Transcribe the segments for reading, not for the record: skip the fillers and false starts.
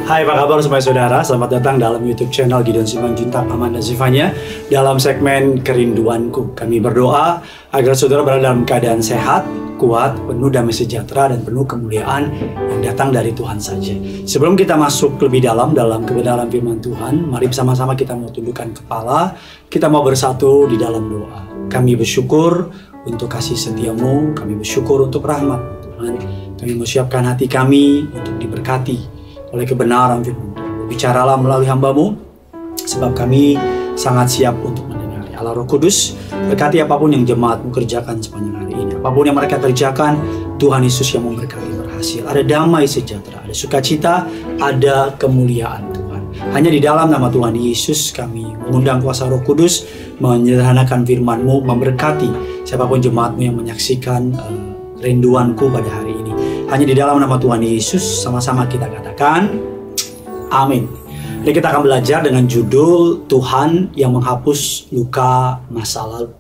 Hai, apa kabar semua saudara? Selamat datang dalam YouTube channel Gideon Simanjuntak Amanda Zivanya dalam segmen Kerinduanku. Kami berdoa agar saudara berada dalam keadaan sehat, kuat, penuh damai sejahtera, dan penuh kemuliaan yang datang dari Tuhan saja. Sebelum kita masuk lebih dalam kebenaran firman Tuhan, mari bersama-sama kita mau tundukkan kepala, kita mau bersatu di dalam doa. Kami bersyukur untuk kasih setiamu, kami bersyukur untuk rahmat Tuhan. Kami mau siapkan hati kami untuk diberkati oleh kebenaran firman. Bicaralah melalui hamba-Mu, sebab kami sangat siap untuk mendengar. Allah Roh Kudus, berkati apapun yang jemaat-Mu kerjakan sepanjang hari ini. Apapun yang mereka kerjakan, Tuhan Yesus yang memberkati berhasil. Ada damai sejahtera, ada sukacita, ada kemuliaan Tuhan. Hanya di dalam nama Tuhan Yesus kami mengundang kuasa Roh Kudus, menyederhanakan firman-Mu, memberkati siapapun jemaat-Mu yang menyaksikan rinduanku pada hari ini. Hanya di dalam nama Tuhan Yesus, sama-sama kita katakan, amin. Jadi kita akan belajar dengan judul Tuhan yang menghapus luka masa lalu.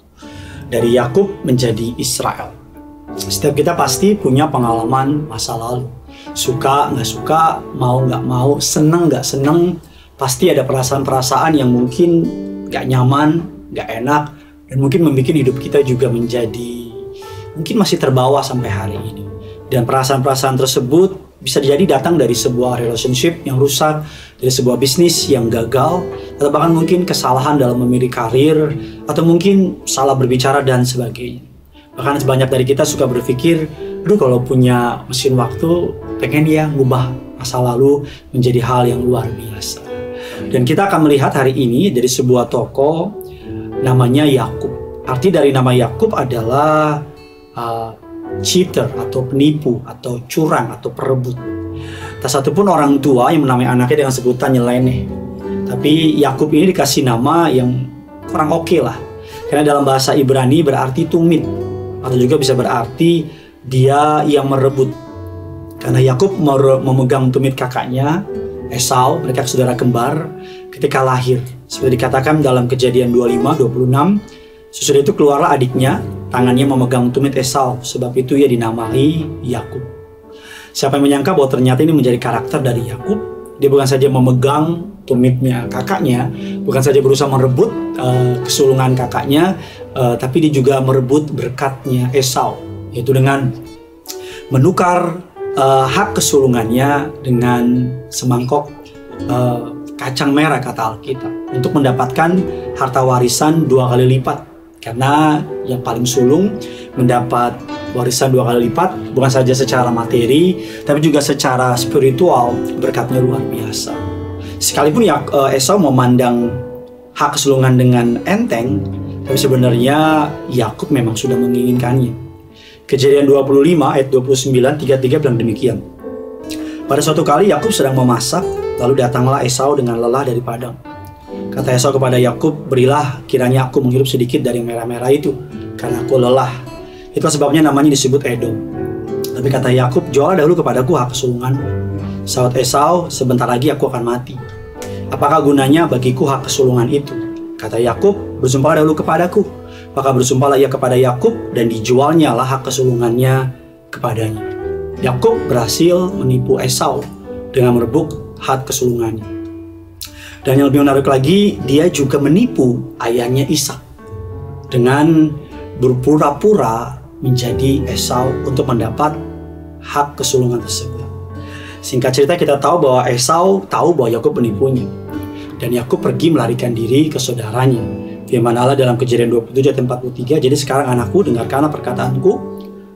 Dari Yakub menjadi Israel. Setiap kita pasti punya pengalaman masa lalu. Suka nggak suka, mau nggak mau, seneng nggak seneng, pasti ada perasaan-perasaan yang mungkin nggak nyaman, nggak enak, dan mungkin membuat hidup kita juga mungkin masih terbawa sampai hari ini. Dan perasaan-perasaan tersebut bisa jadi datang dari sebuah relationship yang rusak, dari sebuah bisnis yang gagal, atau bahkan mungkin kesalahan dalam memilih karir, atau mungkin salah berbicara dan sebagainya. Bahkan sebanyak dari kita suka berpikir, aduh kalau punya mesin waktu, pengen ya ngubah masa lalu menjadi hal yang luar biasa. Dan kita akan melihat hari ini dari sebuah tokoh namanya Yakub. Arti dari nama Yakub adalah cheater atau penipu atau curang atau perebut. Tak satupun orang tua yang menamai anaknya dengan sebutan nyeleneh. Tapi Yakub ini dikasih nama yang kurang oke lah. Karena dalam bahasa Ibrani berarti tumit, atau juga bisa berarti dia yang merebut. Karena Yakub memegang tumit kakaknya Esau, mereka saudara kembar ketika lahir. Seperti dikatakan dalam Kejadian 25-26, sesudah itu keluarlah adiknya, tangannya memegang tumit Esau, sebab itu ia dinamai Yakub. Siapa yang menyangka bahwa ternyata ini menjadi karakter dari Yakub? Dia bukan saja memegang tumitnya kakaknya, bukan saja berusaha merebut kesulungan kakaknya, tapi dia juga merebut berkatnya Esau, yaitu dengan menukar hak kesulungannya dengan semangkok kacang merah, kata Alkitab, untuk mendapatkan harta warisan 2 kali lipat. Karena yang paling sulung mendapat warisan 2 kali lipat, bukan saja secara materi, tapi juga secara spiritual, berkatnya luar biasa. Sekalipun Esau memandang hak kesulungan dengan enteng, tapi sebenarnya Yakub memang sudah menginginkannya. Kejadian 25 ayat 29-33 bilang demikian. Pada suatu kali Yakub sedang memasak, lalu datanglah Esau dengan lelah dari padang. Kata Esau kepada Yakub, berilah kiranya aku menghirup sedikit dari merah-merah itu, karena aku lelah. Itulah sebabnya namanya disebut Edom. Tapi kata Yakub, jual dahulu kepadaku hak kesulunganmu. Sahut Esau, sebentar lagi aku akan mati. Apakah gunanya bagiku hak kesulungan itu? Kata Yakub, bersumpah dahulu kepadaku. Maka bersumpahlah ia kepada Yakub, dan dijualnya lah hak kesulungannya kepadanya. Yakub berhasil menipu Esau dengan merebut hak kesulungannya. Dan yang lebih menarik lagi, dia juga menipu ayahnya Ishak dengan berpura-pura menjadi Esau untuk mendapat hak kesulungan tersebut. Singkat cerita, kita tahu bahwa Esau tahu bahwa Yakub menipunya, dan Yakub pergi melarikan diri ke saudaranya. Firman Allah dalam Kejadian 27 ayat 43, jadi sekarang anakku, dengarkanlah perkataanku,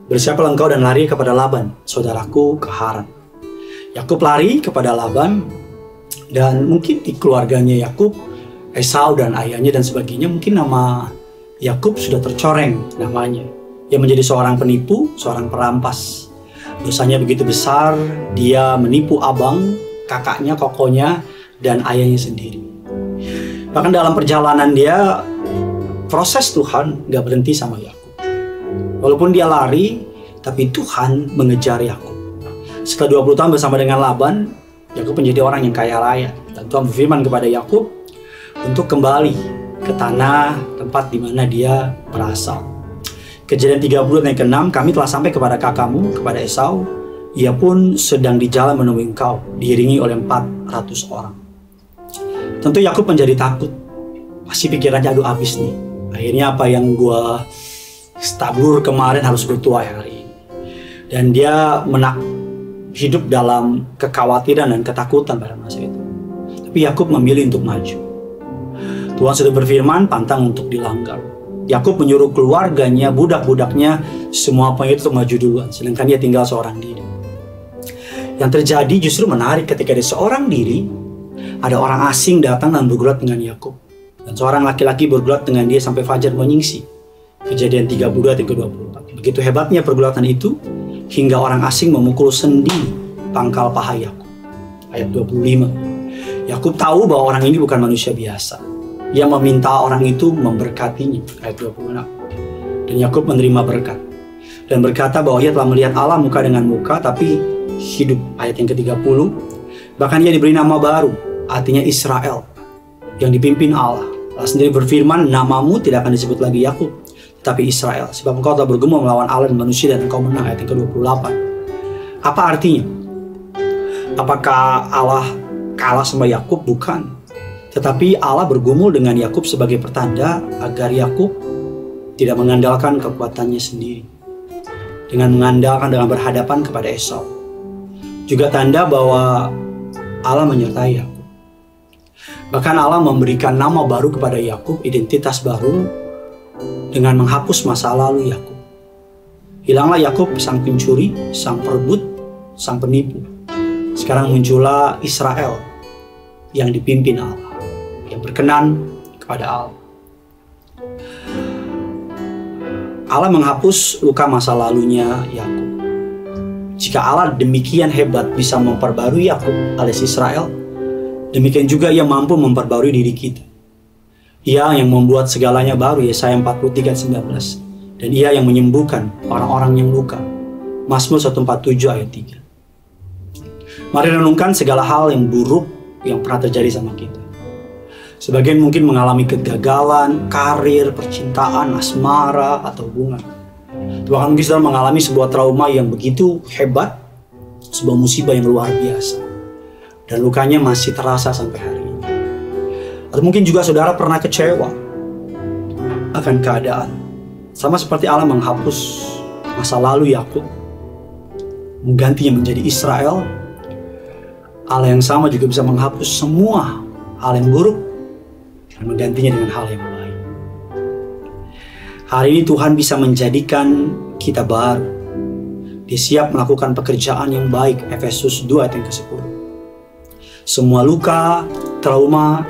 bersiaplah engkau dan lari kepada Laban, saudaraku, ke Haran. Yakub lari kepada Laban. Dan mungkin di keluarganya Yakub, Esau dan ayahnya dan sebagainya, mungkin nama Yakub sudah tercoreng namanya. Dia menjadi seorang penipu, seorang perampas. Dosanya begitu besar, dia menipu abang, kakaknya, kokonya, dan ayahnya sendiri. Bahkan dalam perjalanan dia, proses Tuhan gak berhenti sama Yakub. Walaupun dia lari, tapi Tuhan mengejar Yakub. Setelah 20 tahun bersama dengan Laban, Yakub menjadi orang yang kaya raya, dan Tuhan berfirman kepada Yakub untuk kembali ke tanah tempat di mana dia berasal. Kejadian 30 ayat ke-6, kami telah sampai kepada kakakmu, kepada Esau, Ia pun sedang di jalan menemui engkau, diiringi oleh 400 orang. Tentu Yakub menjadi takut. Pasti pikirannya, aduh habis nih. Akhirnya apa yang gua stabur kemarin harus bertuai hari ini. Dan dia hidup dalam kekhawatiran dan ketakutan pada masa itu. Tapi Yakub memilih untuk maju. Tuhan sudah berfirman, pantang untuk dilanggar. Yakub menyuruh keluarganya, budak-budaknya, semua pengikut untuk maju duluan. Sedangkan dia tinggal seorang diri. Yang terjadi justru menarik ketika dia seorang diri, ada orang asing datang dan bergulat dengan Yakub. Dan seorang laki-laki bergulat dengan dia sampai fajar menyingsing. Kejadian 32 ayat 24. Begitu hebatnya pergulatan itu, hingga orang asing memukul sendi pangkal paha Yakub. Ayat 25. Yakub tahu bahwa orang ini bukan manusia biasa. Ia meminta orang itu memberkatinya. Ayat 26. Dan Yakub menerima berkat. Dan berkata bahwa ia telah melihat Allah muka dengan muka, tapi hidup. Ayat yang ke-30. Bahkan ia diberi nama baru, artinya Israel, yang dipimpin Allah. Allah sendiri berfirman, namamu tidak akan disebut lagi Yakub, tapi Israel, sebab engkau telah bergumul melawan Allah dan manusia dan engkau menang. Ayat yang ke-28. Apa artinya? Apakah Allah kalah sama Yakub? Bukan. Tetapi Allah bergumul dengan Yakub sebagai pertanda agar Yakub tidak mengandalkan kekuatannya sendiri, dengan berhadapan kepada Esau. Juga tanda bahwa Allah menyertai Yakub. Bahkan Allah memberikan nama baru kepada Yakub, identitas baru, dengan menghapus masa lalu Yakub. Hilanglah Yakub sang pencuri, sang perebut, sang penipu. Sekarang muncullah Israel yang dipimpin Allah, yang berkenan kepada Allah. Allah menghapus luka masa lalunya Yakub. Jika Allah demikian hebat bisa memperbarui Yakub alias Israel, demikian juga ia mampu memperbarui diri kita. Ia yang membuat segalanya baru, Yesaya 43 ayat 19. Dan ia yang menyembuhkan orang-orang yang luka, Mazmur 147 ayat 3. Mari renungkan segala hal yang buruk yang pernah terjadi sama kita. Sebagian mungkin mengalami kegagalan, karir, percintaan, asmara, atau hubungan. Bahkan mungkin sedang mengalami sebuah trauma yang begitu hebat, sebuah musibah yang luar biasa. Dan lukanya masih terasa sampai hari ini. Atau mungkin juga saudara pernah kecewa akan keadaan. Sama seperti Allah menghapus masa lalu Yakub, menggantinya menjadi Israel. Allah yang sama juga bisa menghapus semua hal yang buruk dan menggantinya dengan hal yang baik. Hari ini Tuhan bisa menjadikan kita baru. Dia siap melakukan pekerjaan yang baik. Efesus 2 ayat yang ke-10. Semua luka, trauma,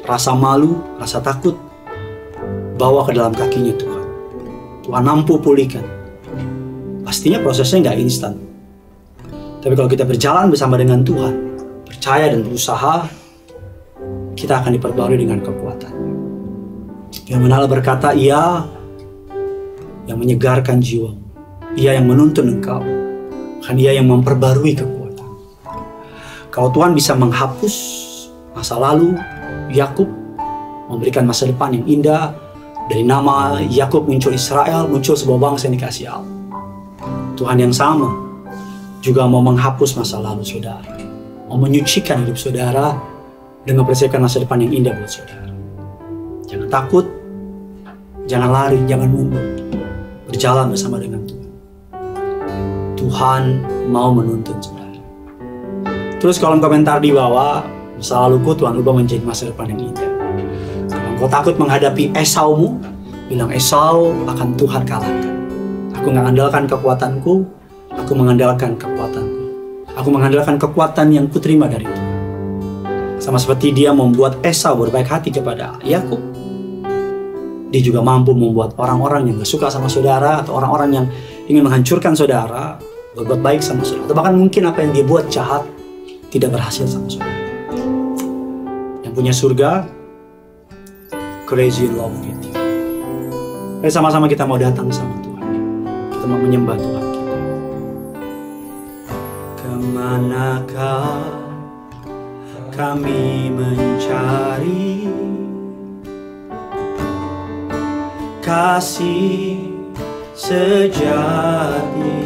rasa malu, rasa takut, bawa ke dalam kakinya Tuhan. Tuhan mampu pulihkan. Pastinya prosesnya nggak instan. Tapi kalau kita berjalan bersama dengan Tuhan, percaya dan berusaha, kita akan diperbarui dengan kekuatan. Yang mana Allah berkata, Ia yang menyegarkan jiwa, Ia yang menuntun engkau, kan Ia yang memperbarui kekuatan. Kalau Tuhan bisa menghapus masa lalu Yakub, memberikan masa depan yang indah, dari nama Yakub muncul Israel, muncul sebuah bangsa yang dikasihi Allah. Tuhan yang sama juga mau menghapus masa lalu saudara, mau menyucikan hidup saudara dengan mempersiapkan masa depan yang indah buat saudara. Jangan takut, jangan lari, jangan mundur. Berjalan bersama dengan Tuhan. Tuhan mau menuntun saudara. Terus kolom komentar di bawah, masa laluku Tuhan ubah menjadi masa depan yang indah. Kalau engkau takut menghadapi Esaumu, bilang Esau akan Tuhan kalahkan. Aku mengandalkan kekuatanku, aku mengandalkan kekuatanku. Aku mengandalkan kekuatan yang kuterima dari Tuhan. Sama seperti dia membuat Esau berbaik hati kepada Yakub, dia juga mampu membuat orang-orang yang gak suka sama saudara, atau orang-orang yang ingin menghancurkan saudara, berbuat baik sama saudara. Atau bahkan mungkin apa yang dia buat jahat tidak berhasil sama saudara. Yang punya surga, crazy in love with you. Mari sama-sama kita mau datang sama Tuhan. Kita mau menyembah Tuhan kita. Kemanakah kami mencari kasih sejati?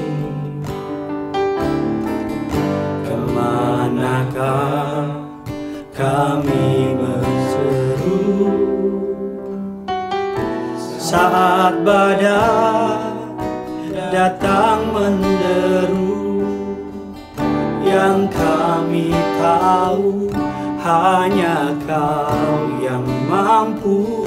yang menderu, yang kami tahu hanya Kau yang mampu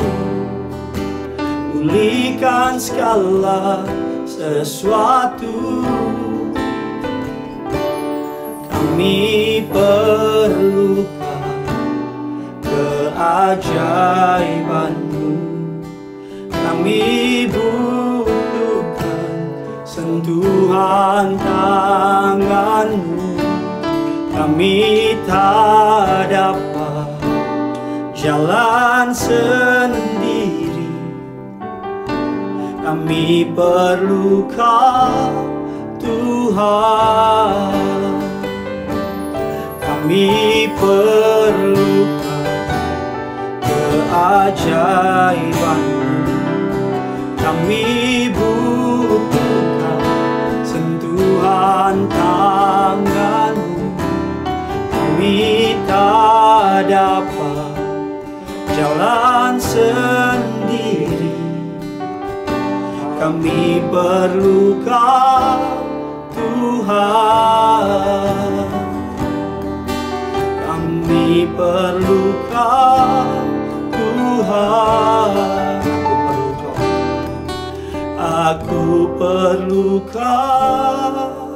pulihkan segala sesuatu. Kami perlukan keajaiban-Mu, kami butuhkan sentuhan tangan-Mu. Kami tak dapat jalan sendiri, kami perlu Kau Tuhan. Kami perlukan keajaiban-Mu, kami butuhkan sentuhan tangan-Mu. Kami tak dapat jalan sendiri, kami perlu Kau Tuhan. Kami perlu Kau Tuhan. Aku perlu Kau.